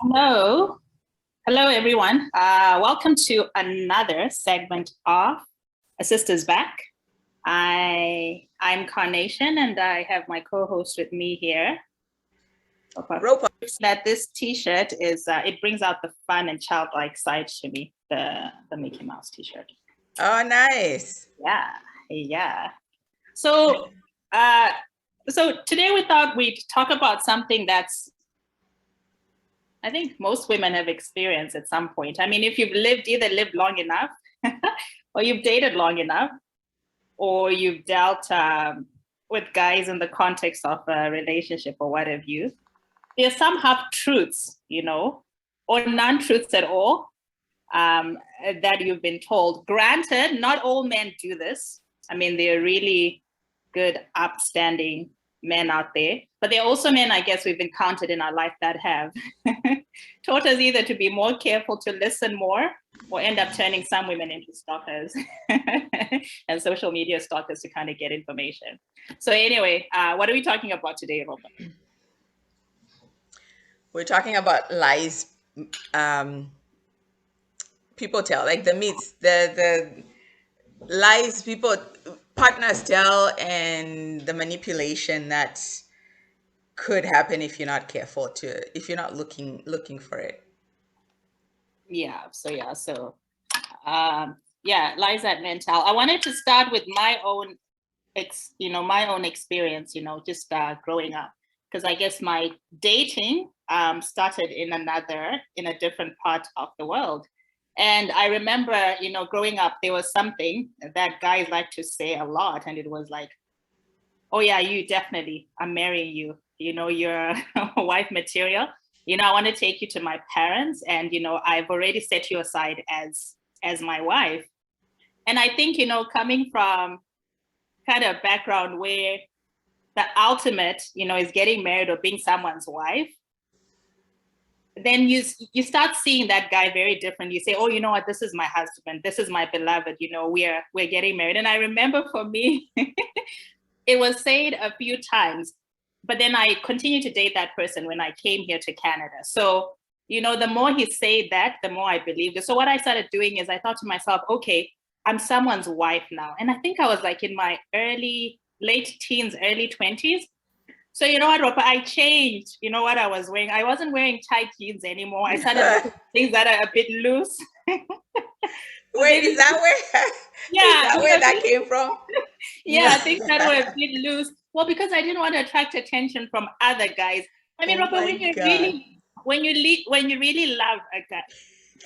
Hello. Hello, everyone. Welcome to another segment of A Sister's Back. I'm Carnation, and I have my co-host with me here. Roper. That this T-shirt is it brings out the fun and childlike side to me. The Mickey Mouse T-shirt. Oh, nice. Yeah. So, uh, so today we thought we'd talk about something that's I think most women have experienced at some point. I mean, if you've either lived long enough or you've dated long enough or you've dealt with guys in the context of a relationship or what have you, there's some half truths, or non-truths at all that you've been told. Granted, not all men do this. I mean, they're really good, upstanding men out there. But there are also men, I guess, we've encountered in our life that have taught us either to be more careful, to listen more, or end up turning some women into stalkers and social media stalkers to kind of get information. So anyway, what are we talking about today, Robert? We're talking about lies people tell, like the myths, the lies partners tell, and the manipulation that could happen if you're not careful if you're not looking for it. Lies that men tell. I wanted to start with my own experience, just growing up, because I guess my dating started in a different part of the world. And I remember, growing up, there was something that guys like to say a lot, and it was like, oh yeah, you definitely, I'm marrying you, you're wife material. I want to take you to my parents, and I've already set you aside as my wife. And I think, coming from kind of background where the ultimate, is getting married or being someone's wife, then you start seeing that guy very different. You say, oh, you know what, this is my husband, this is my beloved, we're getting married. And I remember for me, it was said a few times, but then I continued to date that person when I came here to Canada. So, the more he said that, the more I believed it. So what I started doing is I thought to myself, okay, I'm someone's wife now. And I think I was like in my late teens, early 20s. So you know what, Ropa, I changed, what I was wearing. I wasn't wearing tight jeans anymore. I started things that are a bit loose. Wait, is that where is that where that came from? Yeah, things that were a bit loose. Well, because I didn't want to attract attention from other guys. I mean, Oh Ropa, my God. when you really love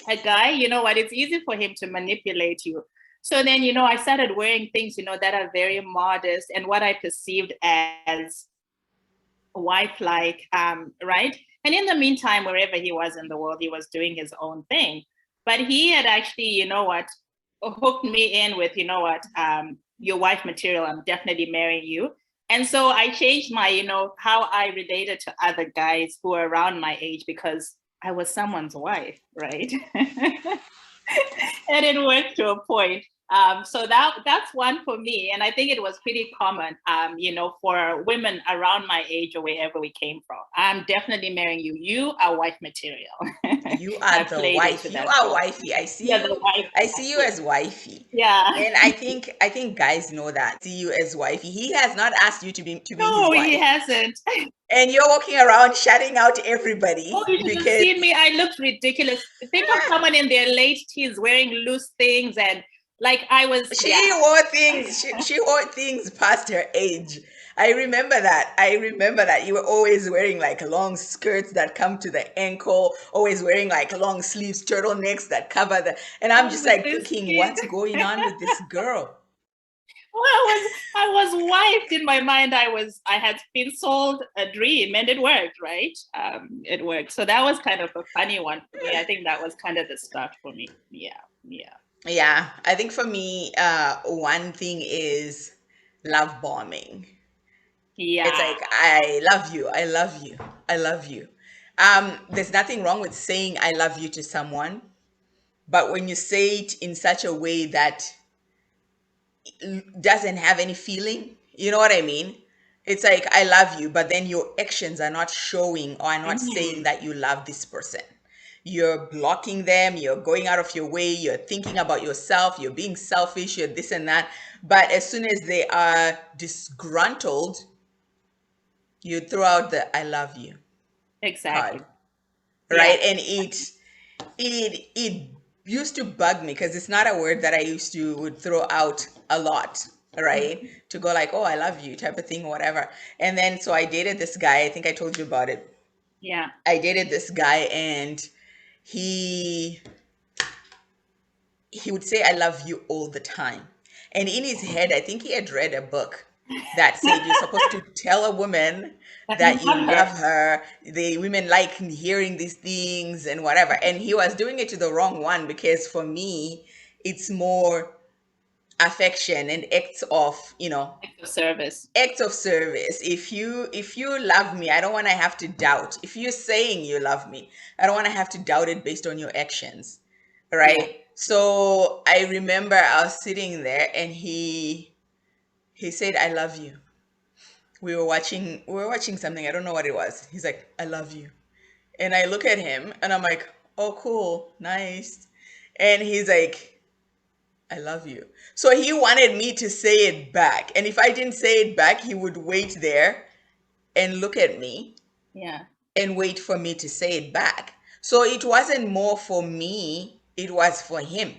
a guy, you know what, it's easy for him to manipulate you. So then, I started wearing things, that are very modest and what I perceived as wife-like, right? And in the meantime, wherever he was in the world, he was doing his own thing. But he had actually, hooked me in with, your wife material, I'm definitely marrying you. And so I changed my, how I related to other guys who were around my age because I was someone's wife, right? And it worked to a point. So that's one for me, and I think it was pretty common, for women around my age or wherever we came from. I'm definitely marrying you. You are wife material. You are the wife. You are wifey. I see you as wifey. Yeah. And I think guys know that. See you as wifey. He has not asked you to be his No, wife. he hasn't. And you're walking around shouting out everybody Oh, you should have because seen me. I looked ridiculous. Think of someone in their late teens wearing loose things and like I was. she wore things past her age. I remember that you were always wearing like long skirts that come to the ankle, always wearing like long sleeves, turtlenecks that cover and I'm just like thinking, what's going on with this girl? Well, I was wiped in my mind. I had been sold a dream, and it worked, right? It worked. So that was kind of a funny one for me. I think that was kind of the start for me. Yeah, I think for me, one thing is love bombing. It's Yeah. like, I love you, I love you, I love you. There's nothing wrong with saying I love you to someone, but when you say it in such a way that doesn't have any feeling, you know what I mean? It's like, I love you, but then your actions are not showing or are not saying Mhm. that you love this person. You're blocking them, you're going out of your way, you're thinking about yourself, you're being selfish, you're this and that. But as soon as they are disgruntled, you throw out the I love you Exactly. card, Yeah. right? And it used to bug me because it's not a word that I used to would throw out a lot, right? Mhm. To go like, oh, I love you type of thing, whatever. And then so I dated this guy. I think I told you about it. Yeah. I dated this guy, and he he would say I love you all the time. And in his head, I think he had read a book that said you're supposed to tell a woman That you that you love love her. her. The women like hearing these things and whatever. And he was doing it to the wrong one, because for me, it's more affection and acts of, Acts of service. acts of service. If you love me, I don't want to have to doubt. If you're saying you love me, I don't want to have to doubt it based on your actions, Yeah. right? So I remember I was sitting there, and he said I love you. We were watching something, I don't know what it was. He's like, I love you. And I look at him and I'm like, oh cool, nice. And he's like, I love you. So he wanted me to say it back. And if I didn't say it back, he would wait there and look at me Yeah. and wait for me to say it back. So it wasn't more for me, it was for him.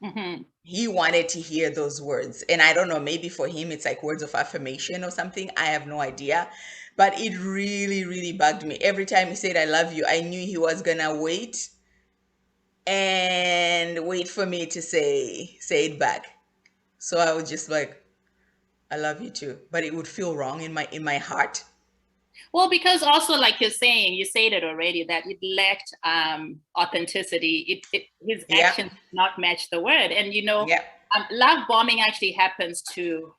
Hmm. He wanted to hear those words. And I don't know, maybe for him it's like words of affirmation or something. I have no idea. But it really, really bugged me. Every time he said, I love you, I knew he was going to wait and wait for me to say it back. So I was just like, I love you too. But it would feel wrong in my heart. Well, because also, like you're saying, you said it already that it lacked authenticity. His Yeah. actions did not match the word, and Yeah. love bombing actually happens to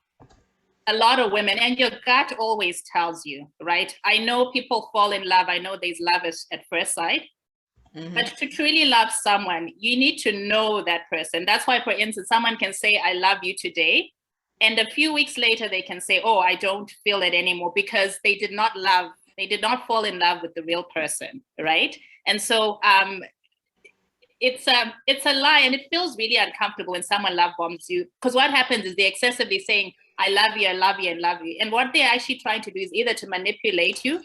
a lot of women, and your gut always tells you, right? I know people fall in love. I know there's love at first sight, Hmm. but to truly love someone, you need to know that person. That's why, for instance, someone can say, I love you today. And a few weeks later, they can say, oh, I don't feel it anymore, because they did not fall in love with the real person, right? And so it's a lie, and it feels really uncomfortable when someone love bombs you, because what happens is they're excessively saying, I love you, I love you, and love you. And what they're actually trying to do is either to manipulate you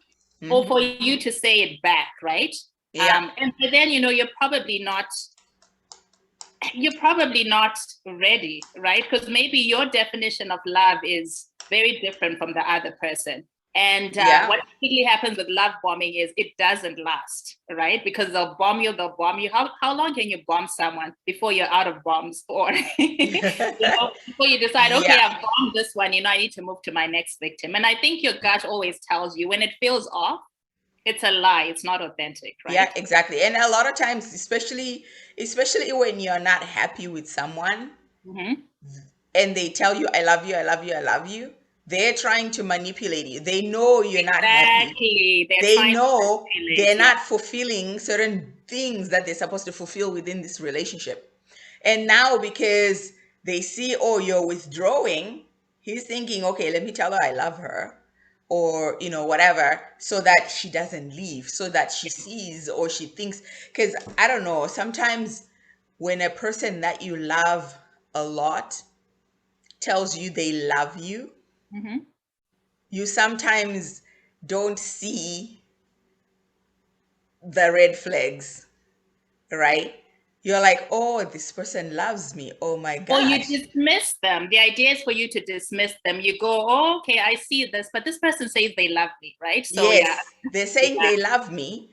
or Hmm. for you to say it back, right? Yeah. And then you're probably not ready, right? Because maybe your definition of love is very different from the other person. And Yeah. what typically happens with love bombing is it doesn't last, right? Because they'll bomb you, they'll bomb you. How long can you bomb someone before you're out of bombs? Or, before you decide, okay, Yeah. I've bombed this one, I need to move to my next victim. And I think your gut always tells you when it feels off, it's a lie, it's not authentic, Yeah, right? exactly. And a lot of times, especially when you're not happy with someone, Mm-hmm. and they tell you, I love you, I love you, I love you, they're trying to manipulate you. They know you're not happy. Exactly. They're They trying to know manipulate. they're Yeah. not fulfilling certain things that they're supposed to fulfill within this relationship. And now, because they see, oh, you're withdrawing, he's thinking, okay, let me tell her I love her, or, whatever, so that she doesn't leave, so that she sees or she thinks. Because I don't know, sometimes when a person that you love a lot tells you they love you, Mm-hmm. you sometimes don't see the red flags, right? You're like, oh, this person loves me. Oh my Or you gosh. dismiss them. The idea is for you to dismiss them. You go, oh, okay, I see this, but this person says they love me, right? So yeah, Yes, they're saying yeah. they love me.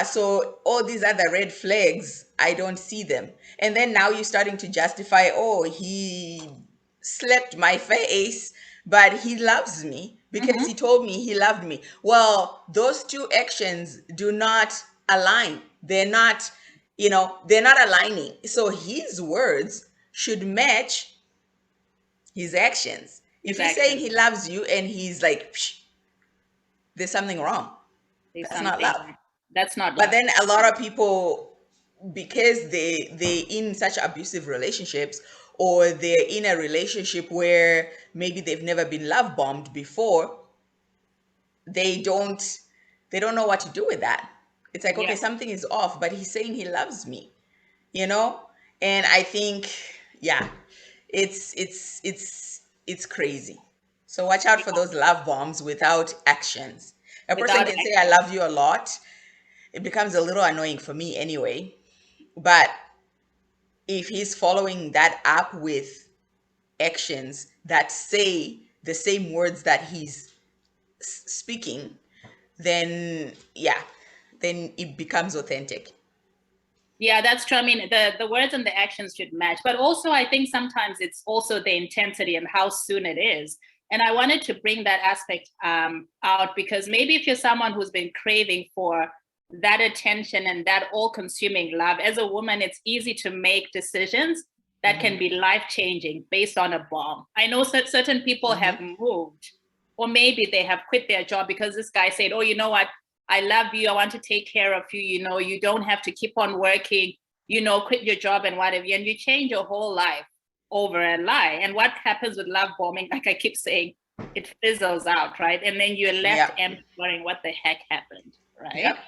So all these other red flags, I don't see them. And then now you're starting to justify, oh, he slapped my face, but he loves me because Mm-hmm. he told me he loved me. Well, those two actions do not align. They're not aligning. So his words should match his actions. If His he's saying actions. he loves you and he's like, psh, there's something wrong. There's That's not something. love. That's not But love. then a lot of people, because they in such abusive relationships, or they're in a relationship where maybe they've never been love bombed before, they don't know what to do with that. It's like, okay, Yeah. something is off, but he's saying he loves me, you know? And I think, yeah, it's crazy. So watch out for Yeah. those love bombs without actions. A person Without can say, I love you a lot. It becomes a little annoying for me anyway. But if he's following that up with actions that say the same words that he's speaking, then yeah, then it becomes authentic. Yeah, that's true. I mean, the words and the actions should match. But also, I think sometimes it's also the intensity and how soon it is. And I wanted to bring that aspect out because maybe if you're someone who's been craving for that attention and that all-consuming love, as a woman, it's easy to make decisions that can be life-changing based on a bomb. I know certain people have moved, or maybe they have quit their job because this guy said, oh, you know what? I love you. I want to take care of you. You know, you don't have to keep on working, you know, quit your job and whatever. And you change your whole life over a lie. And what happens with love bombing, like I keep saying, it fizzles out, right? And then you're left Yep. empty wondering what the heck happened, right? Yep.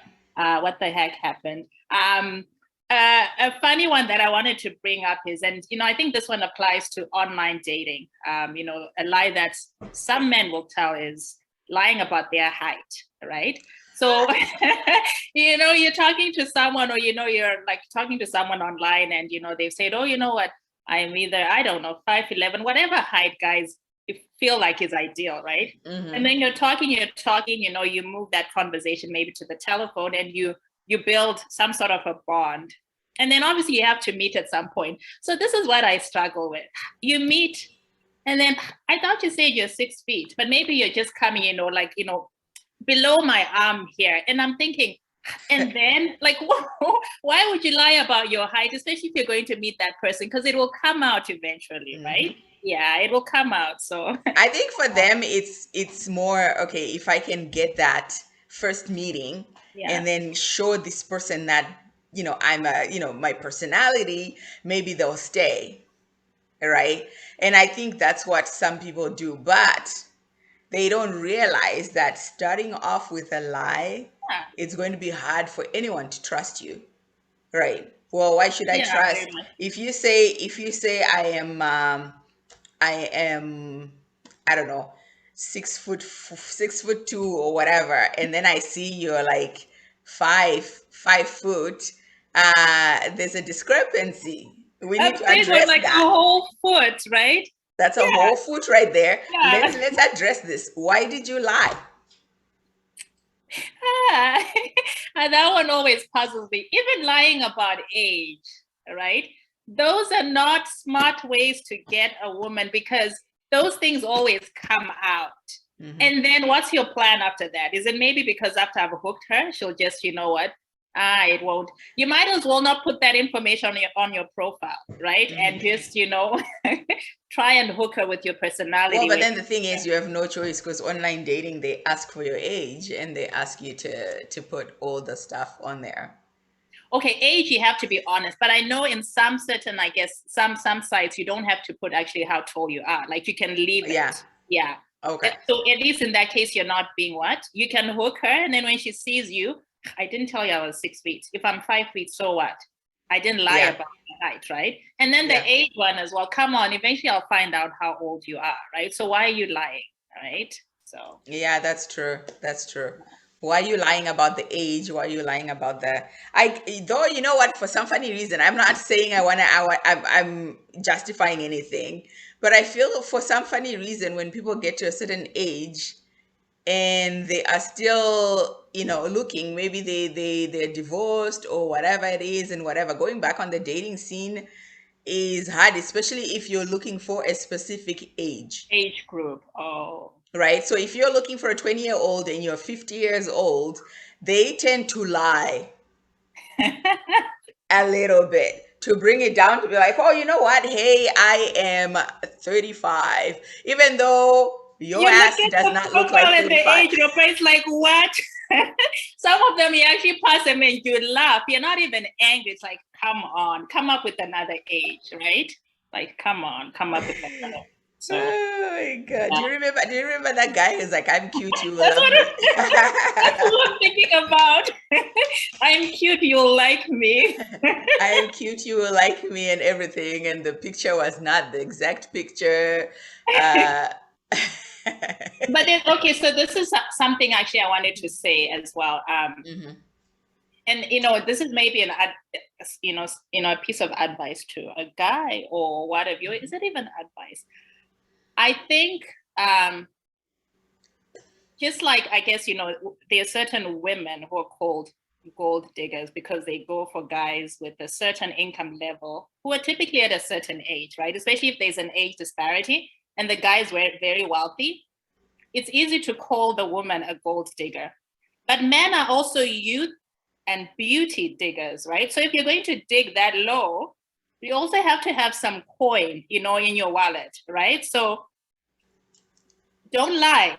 What the heck happened? A funny one that I wanted to bring up is, and you know, I think this one applies to online dating. You know, a lie that some men will tell is lying about their height, right? So, you know, you're talking to someone, or, you know, you're like talking to someone online and, you know, they've said, oh, you know what, I'm either, I don't know, 5'11", whatever height guys feel like is ideal, right? And then you're talking, you know, you move that conversation maybe to the telephone and you build some sort of a bond. And then obviously you have to meet at some point. So this is what I struggle with. You meet, and then I thought you said you're 6 feet, but maybe you're just coming, you know, like, you know, below my arm here. And I'm thinking, and then like, why would you lie about your height, especially if you're going to meet that person? Because it will come out eventually, right? Yeah, it will come out. So I think for them it's more okay if I can get that first meeting yeah, and then show this person that I'm a my personality, maybe they'll stay, right? And I think that's what some people do, but they don't realize that starting off with a lie, yeah, it's going to be hard for anyone to trust you. Right. Well, why should I yeah, very trust? much. If you say I am, I don't know, 6'2" or whatever, and then I see you're like 5 foot, there's a discrepancy. We A need to big one, address like a that. whole foot, right? That's a Yeah, whole foot right there. yeah. Let's address this. Why did you lie? Ah, and that one always puzzles me. Even lying about age, right? Those are not smart ways to get a woman because those things always come out. And then what's your plan after that? Is it maybe because after I've hooked her, she'll just, you know what? It won't. You might as well not put that information on your profile, right? And just, you know, try and hook her with your Well, personality. but then the thing is, you have no choice because online dating, they ask for your age and they ask you to put all the stuff on there. Okay, age you have to be honest, but I know in some certain, I guess some sites you don't have to put actually how tall you are. Like you can leave Yeah. it. Yeah. Okay. So at least in that case, you're not being what? You can hook her, and then when she sees you, I didn't tell you I was 6 feet. If I'm 5 feet, so what? I didn't lie Yeah. about the height, right? And then Yeah. the age one as well. Come on, eventually I'll find out how old you are, right? So why are you lying, right? So Yeah, that's true. That's true. Why are you lying about the age? Why are you lying about the I though you know what, for some funny reason, I'm not saying I'm justifying anything, but I feel for some funny reason when people get to a certain age and they are still looking, maybe they're divorced or whatever it is, and whatever, going back on the dating scene is hard, especially if you're looking for a specific age, age group. Oh. right? So if you're looking for a 20-year-old and you're 50 years old, they tend to lie a little bit to bring it down, to be like, oh, you know what, hey, I am 35, even though your You look ass at does the not look like profile and the 35. age, your face like, what? Some of them you actually pass them and you laugh. You're not even angry. It's like, come on, come up with another age, right? Like, come on, come up with another. So Oh my God. yeah, Do you remember that guy who's like, I'm cute, you will that's love what me? that's what I'm thinking about. I'm cute, you'll like me. I am cute, you will like me and everything. And the picture was not the exact picture. Uh, But then, okay, so this is something actually I wanted to say as well. mhm, And this is maybe a piece of advice to a guy or what have you. Is it even advice? I think just like I guess there are certain women who are called gold diggers because they go for guys with a certain income level who are typically at a certain age, right? Especially if there's an age disparity and the guys were very wealthy. It's easy to call the woman a gold digger. But men are also youth and beauty diggers, right? So if you're going to dig that low, you also have to have some coin, in your wallet, right? So don't lie.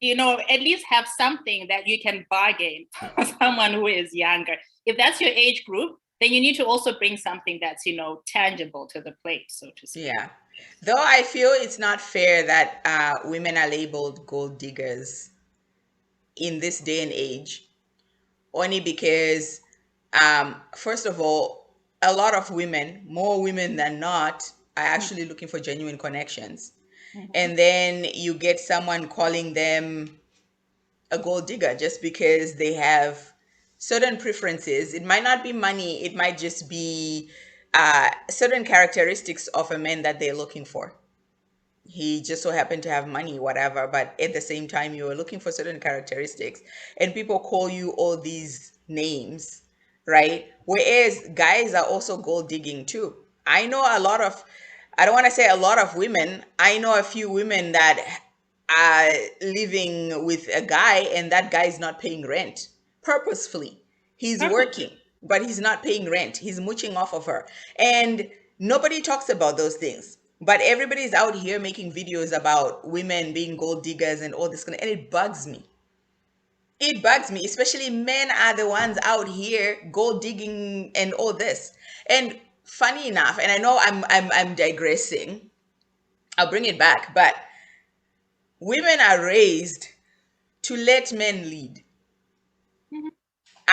At least have something that you can bargain for someone who is younger. If that's your age group, then you need to also bring something that's, tangible to the plate, so to speak. yeah. Though I feel it's not fair that women are labeled gold diggers in this day and age, only because, first of all, a lot of women, more women than not, are actually looking for genuine connections. Mm-hmm. And then you get someone calling them a gold digger just because they have certain preferences. It might not be money, it might just be certain characteristics of a man that they're looking for. He just so happened to have money, whatever, but at the same time, you were looking for certain characteristics, and people call you all these names, right? Whereas guys are also gold digging too. I know a lot of, I don't want to say a lot of women, I know a few women that are living with a guy, and that guy is not paying rent purposefully. He's Purposely. working, but he's not paying rent. He's mooching off of her. And nobody talks about those things. But everybody's out here making videos about women being gold diggers and all this and it bugs me. It bugs me, especially men are the ones out here gold digging and all this. And funny enough, and I know I'm digressing. I'll bring it back, but women are raised to let men lead. Mhm.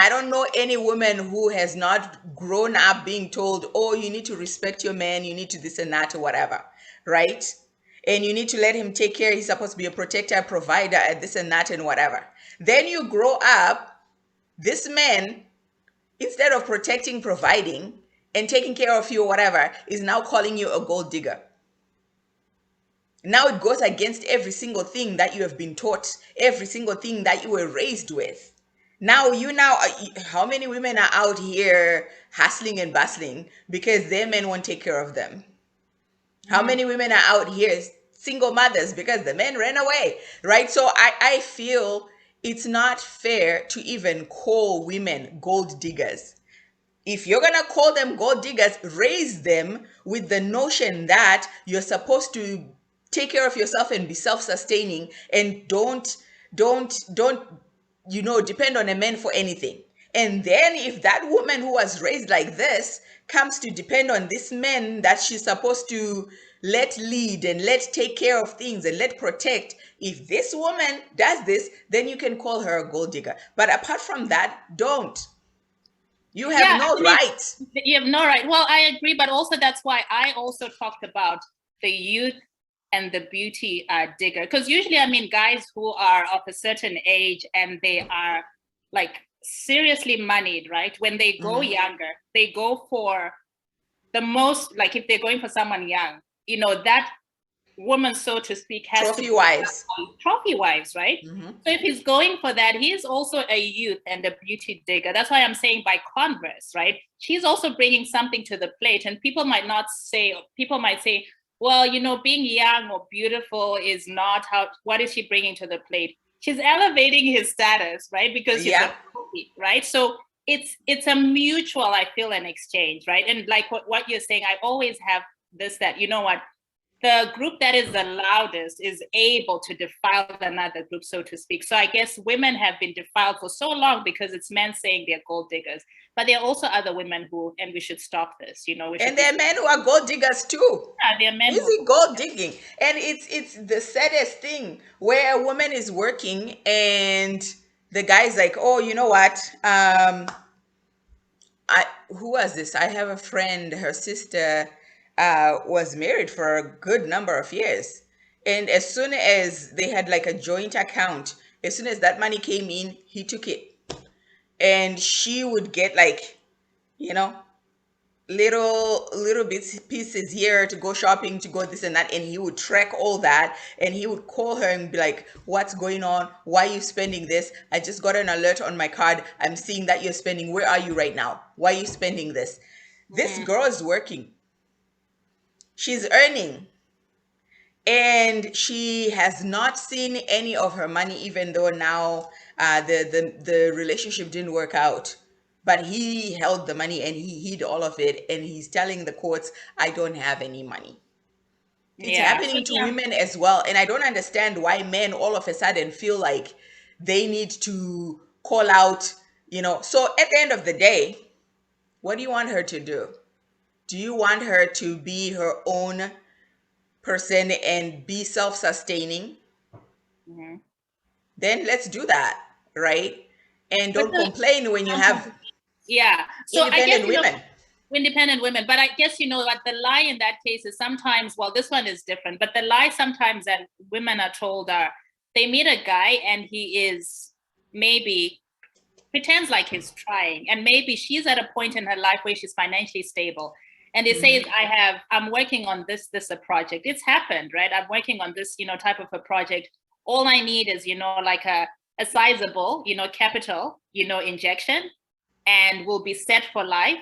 I don't know any woman who has not grown up being told, oh, you need to respect your man, you need to this and that or whatever, right? And you need to let him take care. He's supposed to be a protector, provider, and this and that and whatever. Then you grow up, this man, instead of protecting, providing, and taking care of you or whatever, is now calling you a gold digger. Now it goes against every single thing that you have been taught, every single thing that you were raised with. How many women are out here hustling and bustling because their men won't take care of them? How Mhm. many women are out here single mothers because the men ran away, right? So I feel it's not fair to even call women gold diggers. If you're gonna call them gold diggers, raise them with the notion that you're supposed to take care of yourself and be self-sustaining, and don't depend on a man for anything. And then if that woman who was raised like this comes to depend on this man that she's supposed to let lead and let take care of things and let protect, if this woman does this, then you can call her a gold digger. But apart from that, don't. You have Yeah, no I mean, right. you have no right. Well, I agree, but also that's why I also talked about the youth and the beauty digger. Because usually, I mean, guys who are of a certain age and they are like seriously moneyed, right? When they go Mhm. younger, they go for the most, like if they're going for someone young, that woman, so to speak, has to Trophy be wives. trophy wives, right? Mhm. So if he's going for that, he's also a youth and a beauty digger. That's why I'm saying by converse, right? She's also bringing something to the plate. And people might say, well, being young or beautiful is not what is she bringing to the plate? She's elevating his status, right? Because she's a Yeah. trophy, right? So it's a mutual, I feel, an exchange, right? And like what you're saying, I always have this, that, you know what, the group that is the loudest is able to defile another group, so to speak. So I guess women have been defiled for so long because it's men saying they're gold diggers. But there are also other women who, and we should stop this, you know, we should And there are men who are gold diggers too. yeah, there are men who Easy gold digging. And it's the saddest thing where a woman is working and the guy's like, oh, you know what? Who was this? I have a friend, her sister was married for a good number of years. And as soon as they had like a joint account, as soon as that money came in, he took it. And she would get like, you know, little bits pieces here to go shopping, to go this and that, and he would track all that, and he would call her and be like, what's going on, why are you spending this? I just got an alert on my card, I'm seeing that you're spending, where are you right now, why are you spending this? This girl is working, she's earning, and she has not seen any of her money, even though now the relationship didn't work out. But he held the money and he hid all of it, and he's telling the courts, I don't have any money. It's yeah. So, happening to yeah. women as well. And I don't understand why men all of a sudden feel like they need to call out, you know. So at the end of the day, what do you want her to do? Do you want her to be her own person and be self-sustaining? Mhm. Then let's do that, right? And But don't complain when you have yeah. So I guess, independent you know, women. independent women, but I guess, you know, what the lie in that case is sometimes, well, this one is different, but the lie sometimes that women are told are they meet a guy and he is maybe pretends like he's trying, and maybe she's at a point in her life where she's financially stable, and they say, I'm working on this a project. It's happened, right? I'm working on this, you know, type of a project. All I need is, you know, like a sizable, you know, capital, you know, injection, and we'll be set for life.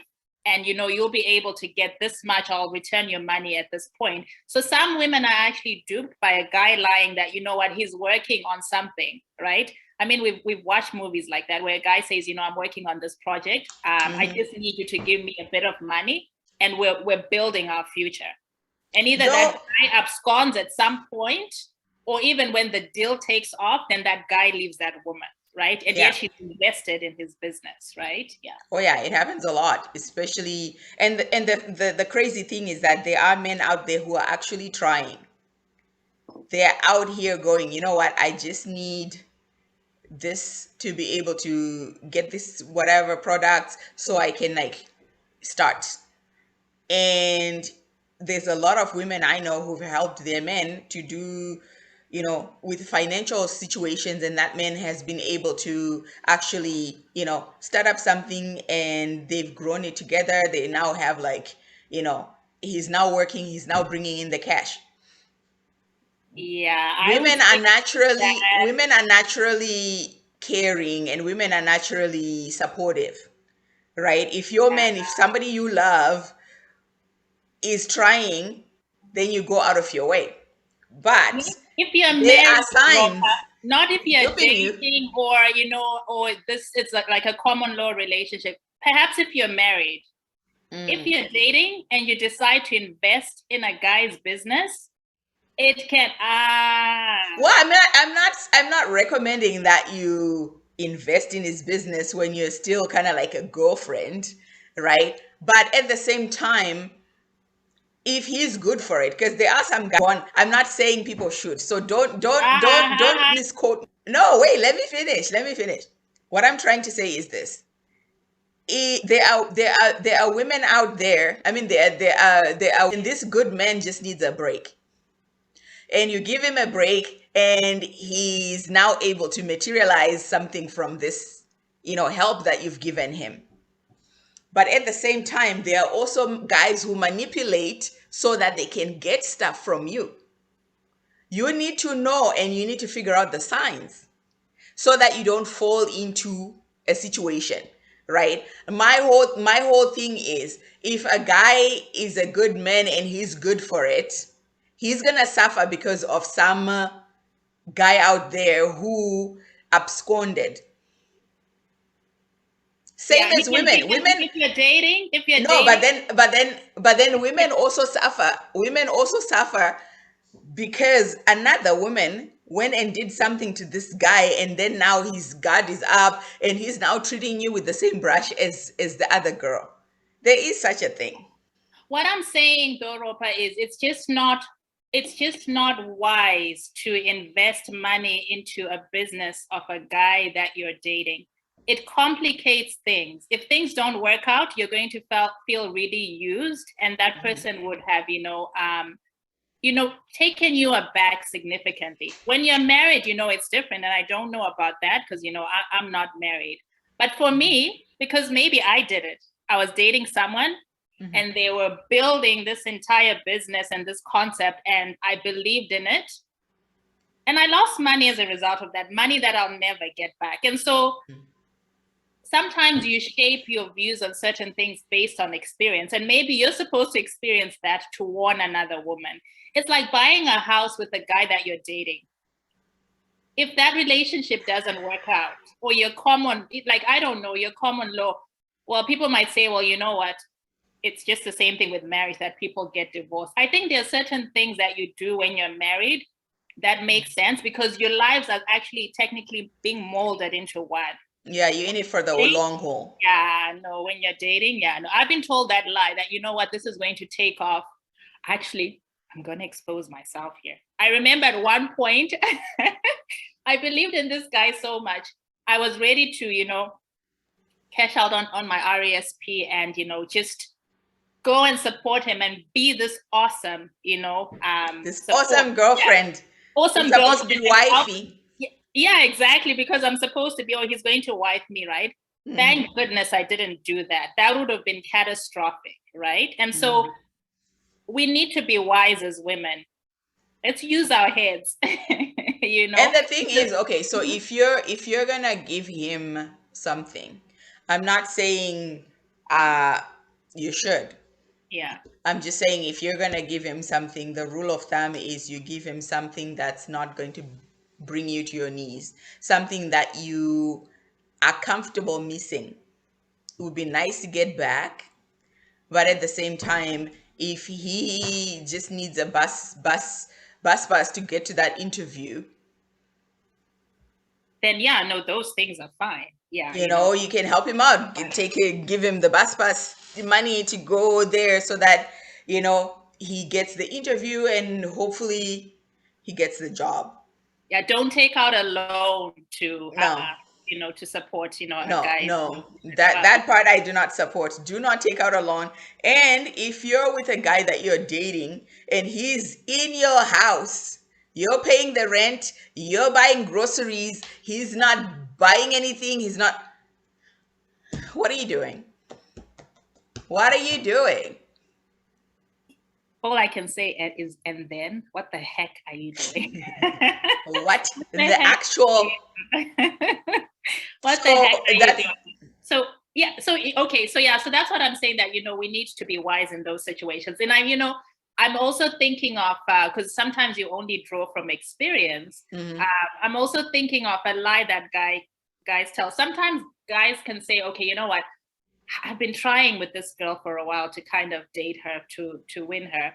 And, you know, you'll be able to get this much, I'll return your money at this point. So some women are actually duped by a guy lying that, you know what, he's working on something, right? I mean, we've watched movies like that where a guy says, you know, I'm working on this project. I just need you to give me a bit of money, and we're building our future. And either that Though, guy absconds at some point, or even when the deal takes off, then that guy leaves that woman, right? And yeah. yet she's invested in his business, right? Yeah. Oh yeah, it happens a lot, especially, and the crazy thing is that there are men out there who are actually trying. They're out here going, you know what, I just need this to be able to get this whatever product so I can like start. And there's a lot of women I know who've helped their men to do, you know, with financial situations, and that man has been able to actually, you know, start up something, and they've grown it together. They now have like, you know, he's now working, he's now bringing in the cash. Yeah, I would women are say naturally that. women are naturally caring, and women are naturally supportive, right? If your man, if somebody you love is trying, then you go out of your way. But If you're there are married, Ropa, signs not if you're duping you. dating, or, you know, or this, it's like a common law relationship. Perhaps if you're married, if you're dating and you decide to invest in a guy's business, it can Well, I'm not recommending that you invest in his business when you're still kind of like a girlfriend, right? But at the same time, if he's good for it, because there are some guys on, I'm not saying people should, so don't misquote. No, wait, let me finish. What I'm trying to say is this: there are women out there, I mean, there are, and this good man just needs a break, and you give him a break, and he's now able to materialize something from this, you know, help that you've given him. But at the same time, there are also guys who manipulate so that they can get stuff from you. You need to know, and you need to figure out the signs so that you don't fall into a situation, right? My whole thing is, if a guy is a good man and he's good for it, he's going to suffer because of some guy out there who absconded. Same yeah, as women. Women, if you're no, but dating, then women also suffer. Women also suffer because another woman went and did something to this guy, and then now his guard is up and he's now treating you with the same brush as the other girl. There is such a thing. What I'm saying though, Ropa, is it's just not wise to invest money into a business of a guy that you're dating. It complicates things. If things don't work out, you're going to feel really used, and that person would have, taken you aback significantly. When you're married, it's different. And I don't know about that because, I'm not married. But for me, because maybe I did it, I was dating someone and they were building this entire business and this concept, and I believed in it. And I lost money as a result of that, money that I'll never get back. And so sometimes you shape your views on certain things based on experience. And maybe you're supposed to experience that to warn another woman. It's like buying a house with a guy that you're dating. If that relationship doesn't work out, or your common, like, I don't know, your common law, well, people might say, well, you know what? It's just the same thing with marriage, that people get divorced. I think there are certain things that you do when you're married that make sense because your lives are actually technically being molded into one. Yeah, you're in it for the long haul. Yeah, no, when you're dating, yeah, no. I've been told that lie that, you know what, this is going to take off. Actually, I'm going to expose myself here. I remember at one point, I believed in this guy so much. I was ready to, cash out on my RESP and, just go and support him and be this awesome, this support. awesome girlfriend. Yeah. Awesome You're supposed to be wifey. Yeah, exactly. Because I'm supposed to be, he's going to wife me, right? Thank goodness I didn't do that. That would have been catastrophic, right? And so we need to be wise as women. Let's use our heads, And the thing is, okay, so if you're gonna give him something, I'm not saying you should. Yeah. I'm just saying if you're gonna give him something, the rule of thumb is you give him something that's not going to bring you to your knees, something that you are comfortable missing. It would be nice to get back, but at the same time, if he just needs a bus pass to get to that interview, then yeah, no, those things are fine. Yeah. you can help him out. Give him the bus pass money to go there so that, he gets the interview and hopefully he gets the job. Yeah, don't take out a loan to No. To support, a No, guy. no. That part I do not support. Do not take out a loan. And if you're with a guy that you're dating and he's in your house, you're paying the rent, you're buying groceries, he's not buying anything, he's not. What are you doing? What are you doing? All I can say is, and then what the heck are you doing? What the actual what the heck are you doing? So yeah, so okay, so yeah, so that's what I'm saying, that we need to be wise in those situations. And I'm also thinking of, because sometimes you only draw from experience. I'm also thinking of a lie that guys tell. Sometimes guys can say, okay, you know what, I've been trying with this girl for a while to kind of date her, to win her.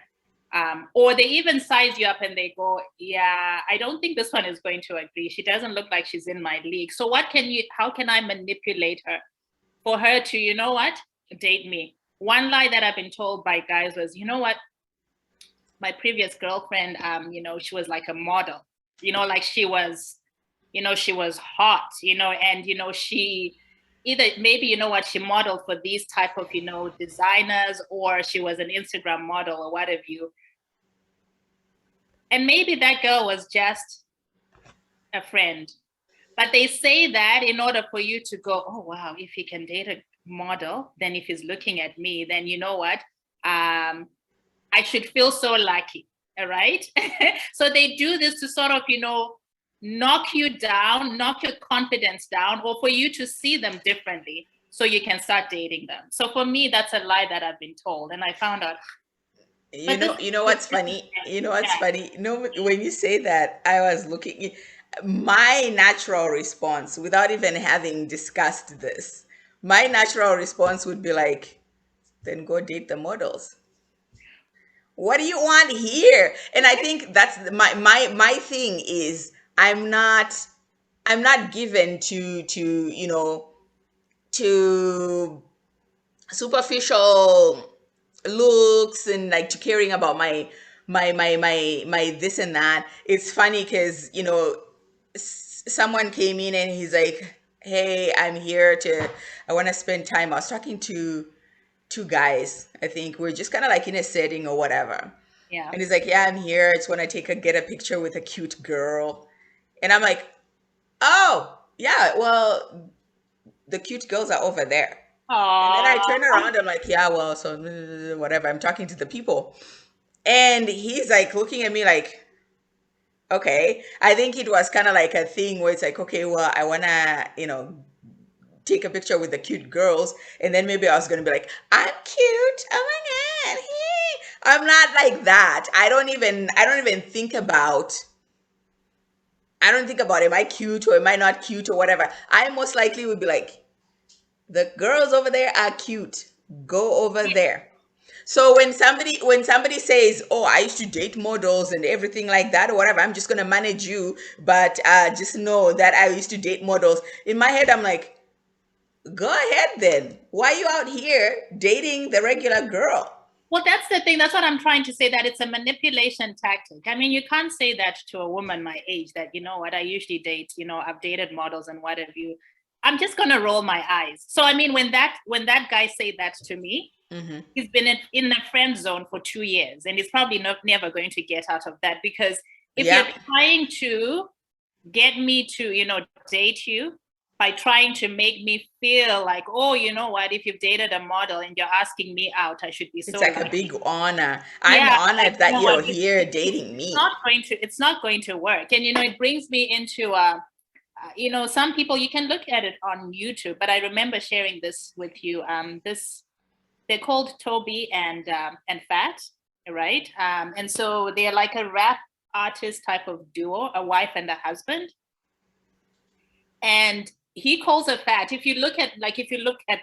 Or they even size you up and they go, yeah, I don't think this one is going to agree. She doesn't look like she's in my league. So how can I manipulate her for her to, date me? One lie that I've been told by guys was, you know what, my previous girlfriend, she was like a model, like she was hot, and, she either maybe, she modeled for these type of, designers, or she was an Instagram model or what have you. And maybe that girl was just a friend. But they say that in order for you to go, oh, wow, if he can date a model, then if he's looking at me, then you know what? I should feel so lucky, all right? So they do this to sort of, knock you down, knock your confidence down, or for you to see them differently so you can start dating them. So for me, that's a lie that I've been told. And I found out. You know what's funny? Funny? When you say that, I was looking, my natural response, without even having discussed this, my natural response would be like, then go date the models. What do you want here? And I think that's my thing is I'm not given to superficial looks and like to caring about my this and that. It's funny because someone came in and he's like, "Hey, I want to spend time." I was talking to two guys. I think we're just kind of like in a setting or whatever. Yeah. And he's like, "Yeah, I'm here. I just want to get a picture with a cute girl." And I'm like, "Oh, yeah, well, the cute girls are over there." And then I turn Oh, around, I'm like, "Yeah, well, so whatever." I'm talking to the people. And he's like looking at me like, "Okay." I think it was kind of like a thing where it's like, "Okay, well, I want to, take a picture with the cute girls." And then maybe I was going to be like, "I'm cute. Oh my God. Hey." I'm not like that. I don't even think about am I cute or am I not cute or whatever. I most likely would be like, the girls over there are cute. Go over yeah. there. So when somebody says, "Oh, I used to date models and everything like that or whatever," I'm just gonna manage you, but just know that I used to date models. In my head, I'm like, go ahead then. Why are you out here dating the regular girl? Well, that's the thing. That's what I'm trying to say, that it's a manipulation tactic. I mean, you can't say that to a woman my age that, you know what, I usually date, I've dated models and what have you. I'm just gonna roll my eyes. So I mean, when that guy said that to me, Hmm. he's been in the friend zone for 2 years and he's probably never going to get out of that, because if you're Yeah, trying to get me to, date you by trying to make me feel like, oh, you know what, if you've dated a model and you're asking me out, I should be it's so like a big lucky. honor. I'm Yeah, like, honored that what, you're here dating it's me. not going to, work. And it brings me into some people, you can look at it on YouTube, but I remember sharing this with you. They're called Toby and Fat, right? And so they're like a rap artist type of duo, a wife and a husband. And he calls her fat. If you look at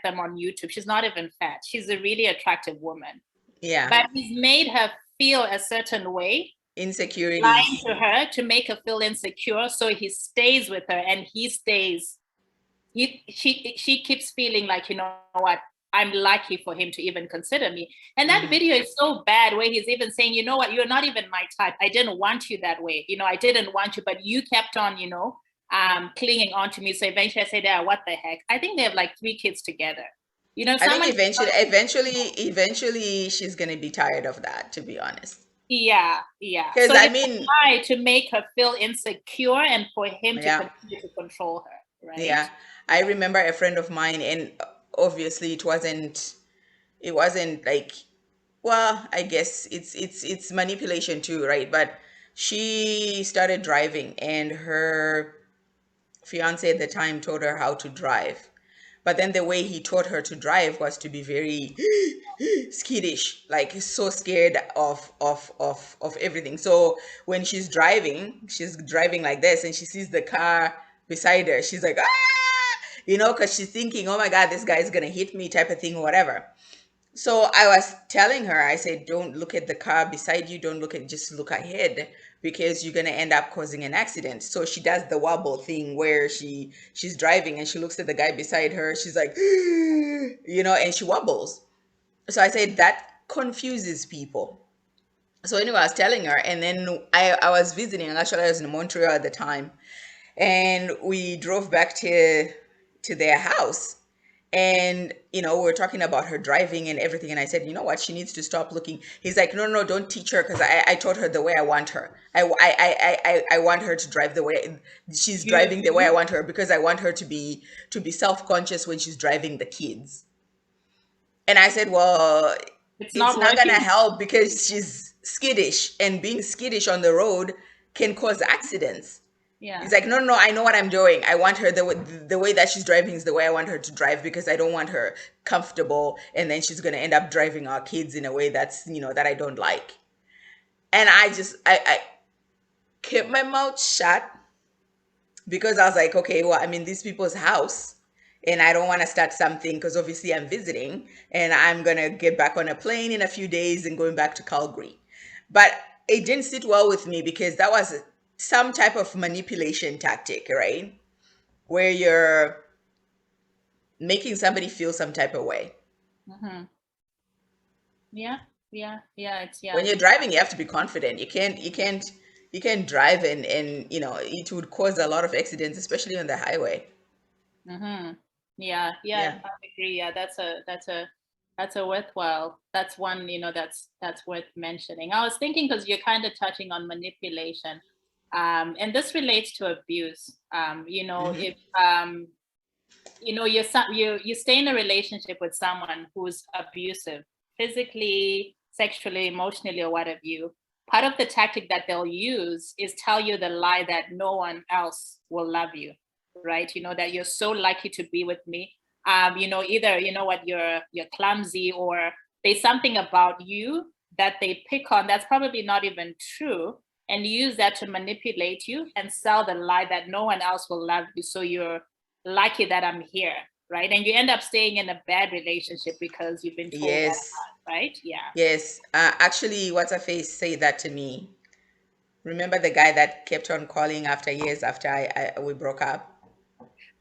them on YouTube, she's not even fat. She's a really attractive woman. Yeah, But he's made her feel a certain way, lying insecurities. to her to make her feel insecure. So he stays with her and he stays. She keeps feeling like, you know what, I'm lucky for him to even consider me. And that Hmm. video is so bad where he's even saying, you know what, you're not even my type. I didn't want you that way. I didn't want you, but you kept on, clinging on to me. So eventually I said, yeah, what the heck? I think they have like 3 kids together. I think Someone, eventually she's gonna be tired of that, to be honest. yeah, yeah. Because So I he's mean, trying to make her feel insecure and for him to yeah, continue to control her, right? yeah. I remember a friend of mine, and obviously it wasn't like, well, I guess it's manipulation too, right? But she started driving, and her fiance at the time taught her how to drive. But then the way he taught her to drive was to be very skittish, like so scared of everything. So when she's driving like this, and she sees the car beside her, she's like, ah, because she's thinking, "Oh my God, this guy is gonna hit me," type of thing, or whatever. So I was telling her, I said, "Don't look at the car beside you. Don't look at, just look ahead, because you're gonna end up causing an accident." So she does the wobble thing where she's driving and she looks at the guy beside her. She's like, and she wobbles. So I said that confuses people. So anyway, I was telling her, and then I was visiting. Actually, I was in Montreal at the time, and we drove back to their house, and we were talking about her driving and everything, and I said, "You know what, she needs to stop looking." He's like, "No, no, don't teach her, because I taught her the way I want her. I want her to drive the way she's driving, the way I You, want her, because I want her to be self-conscious when she's driving the kids." And I said, "Well, it's it's not not gonna working. help, because she's skittish, and being skittish on the road can cause accidents." Yeah. He's like, "No, no, no, I know what I'm doing. I want her the way that she's driving is the way I want her to drive, because I don't want her comfortable, and then she's gonna end up driving our kids in a way that I don't like." And I kept my mouth shut, because I was like, "Okay, well, I'm in these people's house, and I don't want to start something, because obviously I'm visiting, and I'm gonna get back on a plane in a few days and going back to Calgary." But it didn't sit well with me because that was some type of manipulation tactic, right? Where you're making somebody feel some type of way. Mm-hmm. Yeah, yeah. It's When you're driving, you have to be confident. You can't drive and it would cause a lot of accidents, especially on the highway. Mm-hmm. Yeah, Yeah. I agree. Yeah, that's a worthwhile. That's one, that's worth mentioning. I was thinking because you're kind of touching on manipulation, and this relates to abuse. Hmm. If you stay in a relationship with someone who's abusive, physically, sexually, emotionally, or what have you. Part of the tactic that they'll use is tell you the lie that no one else will love you, right? That you're so lucky to be with me. Either what you're clumsy, or there's something about you that they pick on that's probably not even true, and use that to manipulate you and sell the lie that no one else will love you, so you're lucky that I'm here, right? And you end up staying in a bad relationship because you've been told that, Yes. right? Yeah. Yes. Actually, what's a face say that to me. Remember the guy that kept on calling after years after we broke up?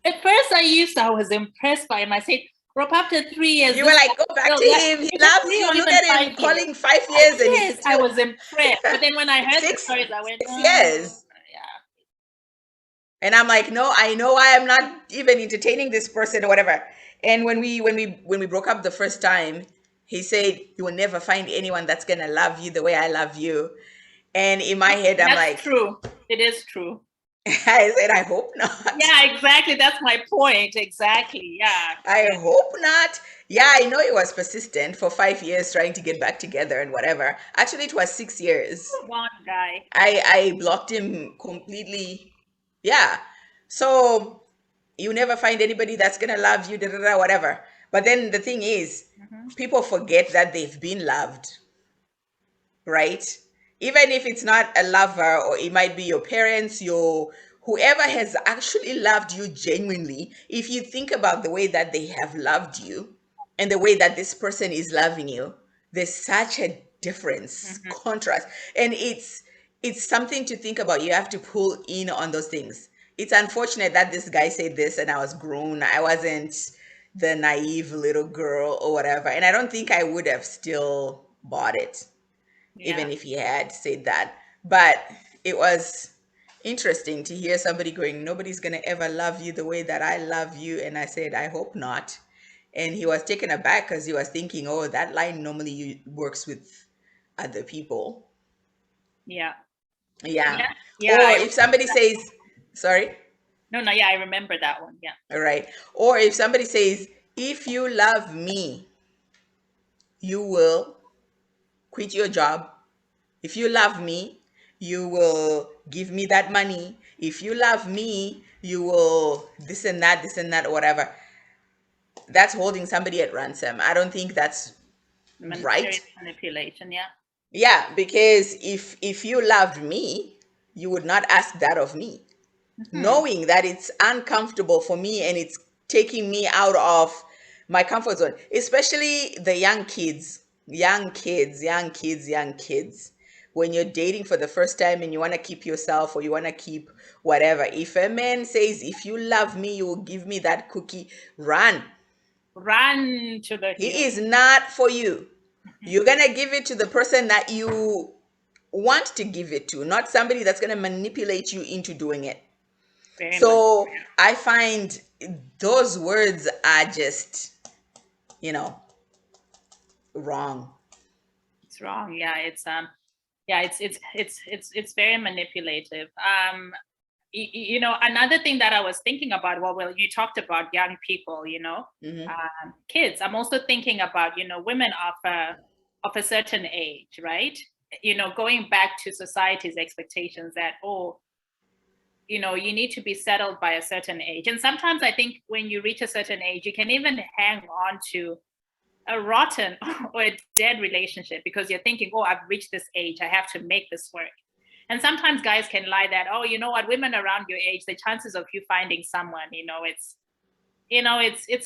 At first, I was impressed by him. I said, "Rob, after 3 years, You were this like, go guy back still to like him. He even loves 3 you. or Look even at him 5 years." calling 5 years and he's Yes, I still was impressed. But then when I heard the six stories, I went, six years. yeah, And I'm like, no, I know I am not even entertaining this person or whatever. And when we broke up the first time, he said, you will never find anyone that's gonna love you the way I love you. And in my head, I'm that's like, true. It is true. I said, I hope not. Yeah, exactly. That's my point. Exactly. Yeah, I yeah. hope not. Yeah, I know it was persistent for 5 years trying to get back together and whatever. Actually, it was 6 years. Come on, guy. I blocked him completely. Yeah. So you never find anybody that's gonna love you, da, da, da, whatever. But then the thing is, Mm-hmm. people forget that they've been loved, right? Even if it's not a lover, or it might be your parents, your whoever has actually loved you genuinely. If you think about the way that they have loved you and the way that this person is loving you, there's such a difference, Mm-hmm. contrast. And it's something to think about. You have to pull in on those things. It's unfortunate that this guy said this and I was grown. I wasn't the naive little girl or whatever. And I don't think I would have still bought it Yeah. even if he had said that. But it was interesting to hear somebody going, nobody's going to ever love you the way that I love you. And I said, I hope not. And he was taken aback because he was thinking, oh, that line normally works with other people. Yeah. Yeah. Yeah. Yeah. Or if somebody says, sorry, No. Yeah, I remember that one. Yeah. all right. Or if somebody says, if you love me, you will quit your job. If you love me, you will give me that money. If you love me, you will this and that, or whatever. That's holding somebody at ransom. I don't think that's right. Serious manipulation. Yeah. Yeah, because if you loved me, you would not ask that of me, Hmm. knowing that it's uncomfortable for me and it's taking me out of my comfort zone, especially the young kids. When you're dating for the first time and you want to keep yourself or you want to keep whatever, if a man says, if you love me, you will give me that cookie, run. Run to the He hill. is not for you. Mhm. You're going to give it to the person that you want to give it to, not somebody that's going to manipulate you into doing it. Very much. So I find those words are just, you know, wrong. It's wrong. Yeah, it's very manipulative. Another thing that I was thinking about, well, you talked about young people, Hmm. kids. I'm also thinking about, women of a certain age, right? Going back to society's expectations that, oh, you need to be settled by a certain age. And sometimes I think when you reach a certain age, you can even hang on to a rotten or a dead relationship because you're thinking, oh, I've reached this age, I have to make this work. And sometimes guys can lie that, oh, you know what, women around your age, the chances of you finding someone, it's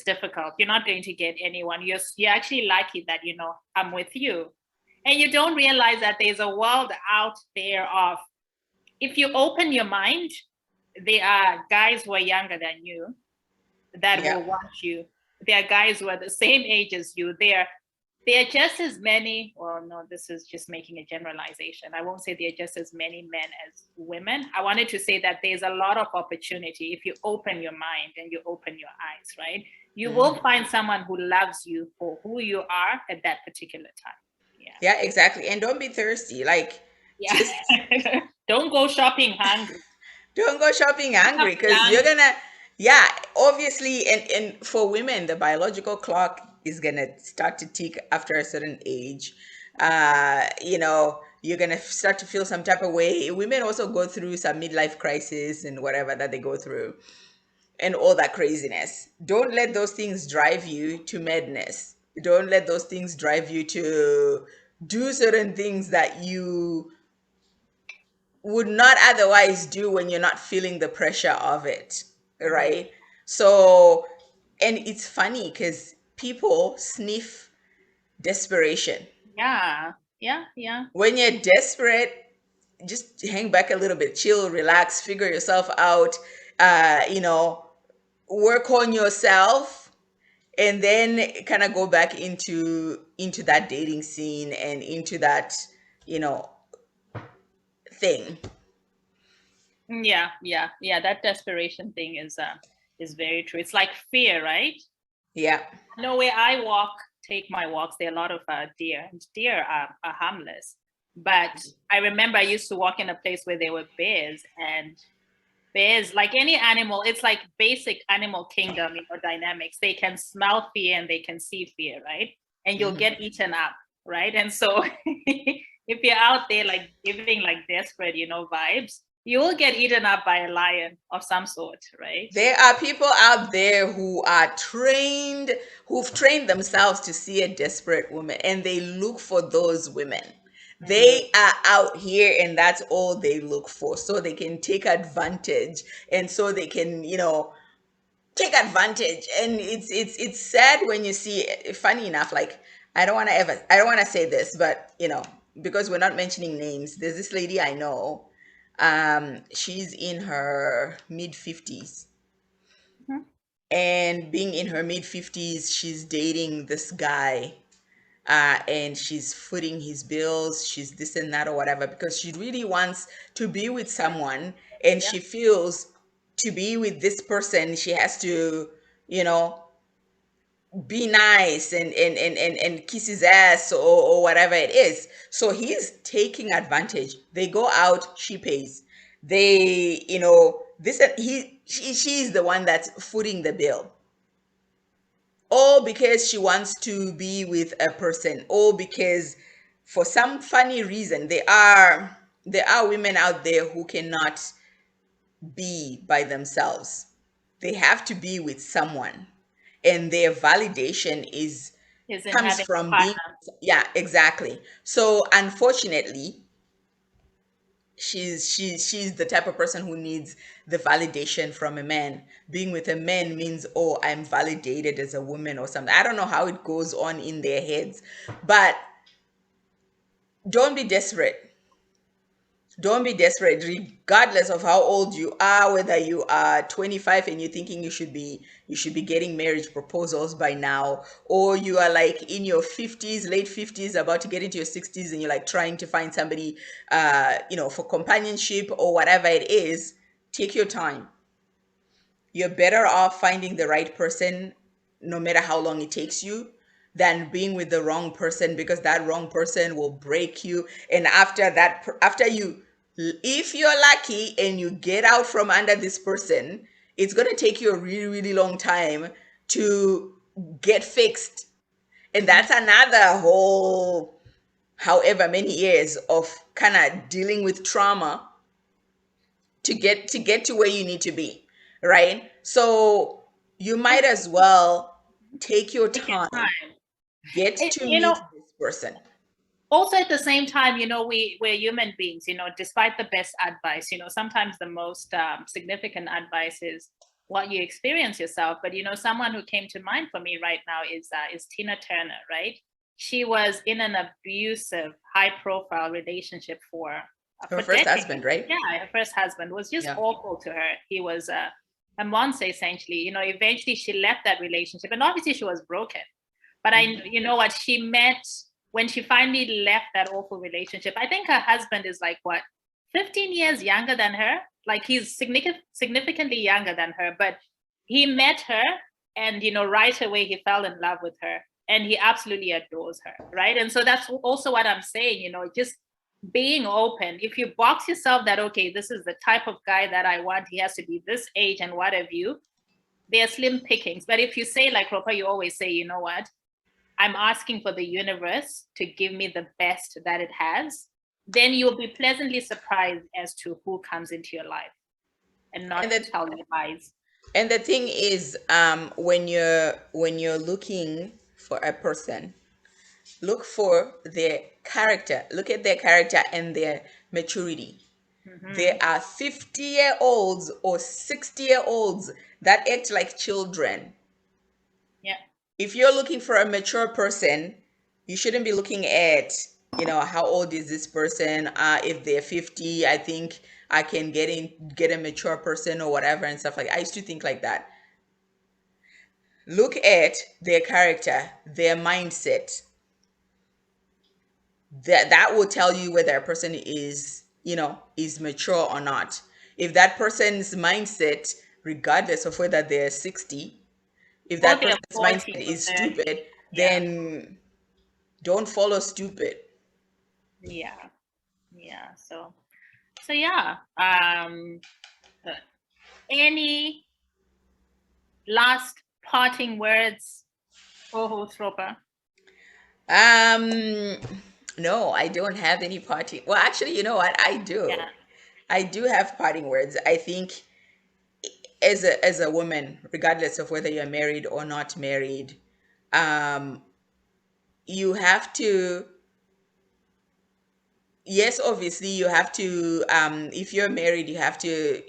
difficult. You're not going to get anyone. You're actually lucky that, I'm with you. And you don't realize that there's a world out there of, if you open your mind, there are guys who are younger than you that Yeah. will want you. There are guys who are the same age as you. There are just as many, well, no, this is just making a generalization. I won't say there are just as many men as women. I wanted to say that there's a lot of opportunity if you open your mind and you open your eyes, right? You will find someone who loves you for who you are at that particular time. Yeah. Yeah, exactly. And don't be thirsty. Like, Yeah. just Don't go shopping hungry. don't go shopping Have angry because you're plans. gonna, yeah, obviously, and for women, the biological clock is gonna start to tick after a certain age. You're gonna start to feel some type of way. Women also go through some midlife crisis and whatever that they go through, and all that craziness. Don't let those things drive you to madness. Don't let those things drive you to do certain things that you would not otherwise do when you're not feeling the pressure of it, Mhm. right? So, and it's funny because people sniff desperation. Yeah. Yeah. Yeah. When you're desperate, just hang back a little bit, chill, relax, figure yourself out, uh, you know, work on yourself, and then kind of go back into that dating scene and into that, you know, thing. Yeah. Yeah. Yeah. That desperation thing is very true. It's like fear, right? Yeah. No, where I walk, take my walks, there are a lot of deer. Deer are harmless. But I remember I used to walk in a place where there were bears, and bears, like any animal, it's like basic animal kingdom, dynamics. They can smell fear and they can see fear, right? And you'll Mhm. get eaten up, right? And so if you're out there like giving like desperate, vibes, you will get eaten up by a lion of some sort, right? There are people out there who are trained, who've trained themselves to see a desperate woman and they look for those women. Mm-hmm. They are out here and that's all they look for. So they can take advantage and so they can, take advantage. And it's sad when you see, funny enough, like I don't want to say this, but because we're not mentioning names, there's this lady I know. She's in her mid 50s, and being in her mid 50s, she's dating this guy, and she's footing his bills, she's this and that or whatever, because she really wants to be with someone, and Yeah. she feels to be with this person she has to, you know be nice and kiss his ass, or whatever it is. So he's taking advantage. They go out, she pays. They, this, she's the one that's footing the bill, all because she wants to be with a person, all because for some funny reason there are women out there who cannot be by themselves. They have to be with someone, and their validation is Isn't comes having a from being, partner. yeah, exactly. So unfortunately, she's the type of person who needs the validation from a man. Being with a man means, oh, I'm validated as a woman or something. I don't know how it goes on in their heads, but don't be desperate. Don't be desperate, regardless of how old you are, whether you are 25 and you're thinking you should be getting marriage proposals by now, or you are like in your 50s, late 50s, about to get into your 60s, and you're like trying to find somebody for companionship or whatever it is. Take your time. You're better off finding the right person, no matter how long it takes you, than being with the wrong person, because that wrong person will break you. And after you, if you're lucky and you get out from under this person, it's going to take you a really, really long time to get fixed. And Mhm. that's another whole however many years of kind of dealing with trauma to get to where you need to be, right? So you might as well take your Take your time, time. get It, to you meet know, this person. Also at the same time, we're human beings, despite the best advice, sometimes the most significant advice is what you experience yourself. But someone who came to mind for me right now is Tina Turner, right? she was in an abusive, high-profile relationship Her for first decades. husband, right? Yeah, her first husband was just Yeah. awful to her. He was a monster, essentially. Eventually she left that relationship, and obviously she was broken. But you know what? She met when she finally left that awful relationship. I think her husband is like what, 15 years younger than her. Like he's significantly younger than her, but he met her, and right away he fell in love with her, and he absolutely adores her, right? And so that's also what I'm saying. Just being open. If you box yourself that, okay, this is the type of guy that I want, he has to be this age and what have you, they're slim pickings. But if you say, like Ropa, you always say, you know what, I'm asking for the universe to give me the best that it has, then you'll be pleasantly surprised as to who comes into your life, and And not the tell you lies. and the thing is, when you're looking for a person, look for their character. Look at their character and their maturity. There Mm-hmm. are 50-year-olds or 60-year-olds that act like children. Yeah. If you're looking for a mature person, you shouldn't be looking at, how old is this person? If they're 50, I think I can get a mature person or whatever and stuff like that. I used to think like that. Look at their character, their mindset. That will tell you whether a person is mature or not. If that person's mindset, regardless of whether they're 60, if Or that they're person's 40 mindset or is 30. stupid, Yeah. then don't follow stupid. Yeah. Yeah. So yeah. Uh, any last parting words, co-host Ropa? Um, no, I don't have any parting. Well, actually, you know what? I do. Yeah. I do have parting words. I think as a woman, regardless of whether you're married or not married, um, you have to. Yes, obviously, you have to. If you're married, you have to,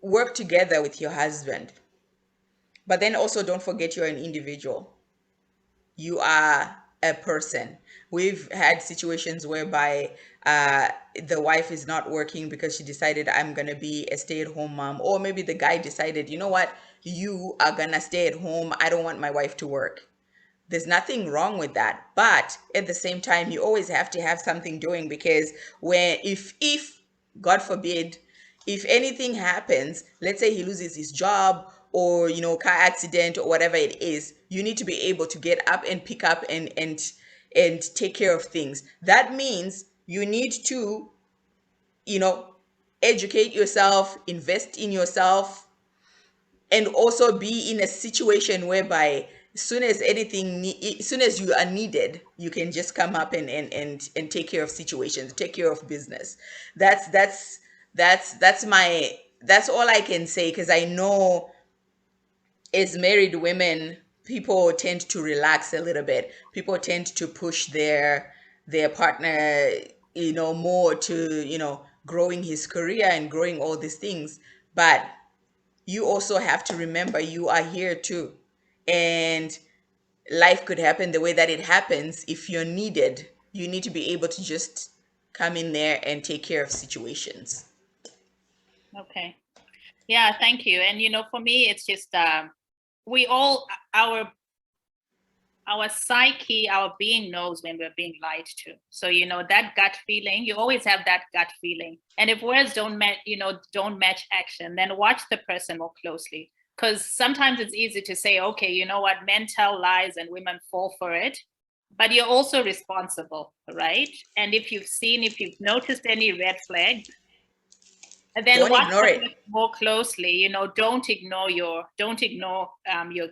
work together with your husband. But then also, don't forget you're an individual. You are a person. We've had situations whereby the wife is not working because she decided, I'm going to be a stay-at-home mom, or maybe the guy decided, you know what, you are going to stay at home, I don't want my wife to work. There's nothing wrong with that, but at the same time you always have to have something doing, because when if God forbid, if anything happens, let's say he loses his job, or car accident or whatever it is, you need to be able to get up and pick up and take care of things. That means you need to, you know educate yourself, invest in yourself, and also be in a situation whereby as soon as you are needed, you can just come up and take care of situations, take care of business. That's all I can say, because I know as married women, people tend to relax a little bit. People tend to push their partner, more to, growing his career and growing all these things. But you also have to remember you are here too. And life could happen the way that it happens. If you're needed, you need to be able to just come in there and take care of situations. Okay. Yeah, thank you. And for me, it's just we all our psyche, our being knows when we're being lied to. So that gut feeling, you always have that gut feeling. And if words don't match action, then watch the person more closely. Because sometimes it's easy to say, okay, you know what, men tell lies and women fall for it. But you're also responsible, right? And if you've noticed any red flags, and then Don't watch ignore the it. person more closely. Don't ignore your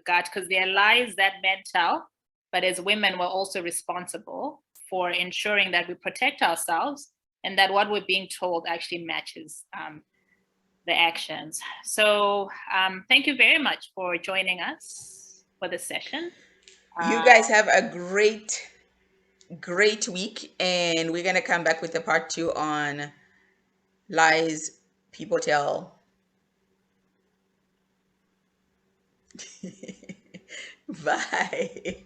gut, because there are lies that men tell, but as women we're also responsible for ensuring that we protect ourselves, and that what we're being told actually matches the actions. So thank you very much for joining us for this session. You uh, guys have a great week, and we're going to come back with a part 2 on lies people tell. Bye.